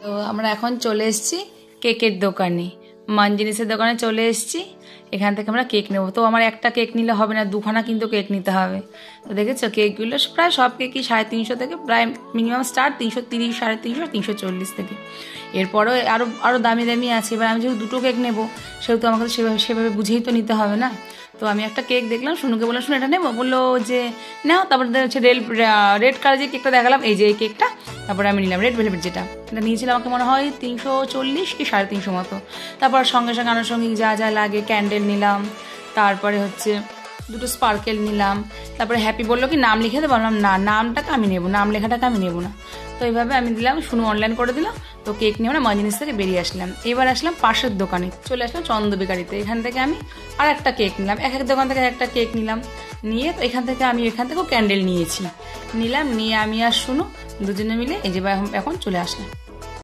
তো আমরা এখন চলে এসেছি কেকের দোকানে, মানজিনিসের দোকানে চলে এসেছি। এখান থেকে আমরা কেক নেবো। তো আমার একটা কেক নিলে হবে না, দুখানা কিন্তু কেক নিতে হবে। তো দেখেছো কেকগুলো প্রায় সব কেকই 350 থেকে প্রায় মিনিমাম স্টার্ট 330, 350, 340 থেকে। এরপরেও আরও দামি দামি আছে। এবার আমি যেহেতু দুটো কেক নেবো সেহেতু আমাকে সেভাবে বুঝেই তো নিতে হবে না। তো আমি একটা কেক দেখলাম, শুনুকে বললাম শুনে এটা নেবো, বললো যে নাও। তারপরে হচ্ছে রেড কালার যে কেকটা দেখালাম, এই যে এই কেকটা, তারপরে আমি নিলাম রেড ভেলভেট যেটা। এটা নিয়েছিলাম আমাকে মনে হয় 340 কি 350 মতো। তারপর সঙ্গে সঙ্গে আনুষঙ্গিক যা যা লাগে ক্যান্ডেল নিলাম, তারপরে হচ্ছে দুটো স্পার্কেল নিলাম। তারপরে হ্যাপি বললো কি নাম লিখে দেবো, বললাম না, নামটাকে আমি নেবো, নাম লেখাটাকে আমি নেবো না। তো এইভাবে আমি দিলাম, শুনু অনলাইন করে দিলাম। তো কেক নিয়ে আমরা মানজিনিস থেকে বেরিয়ে আসলাম। এবার আসলাম পাশের দোকানে, চলে আসলাম চন্দ্র বেকারিতে। এখান থেকে আমি আর একটা কেক নিলাম, এক দোকান থেকে একটা কেক নিলাম। নিয়ে তো এখান থেকেও ক্যান্ডেল নিয়েছি, নিয়ে আমি আর শুনু দুজনে মিলে এই যে এখন চলে আসলাম।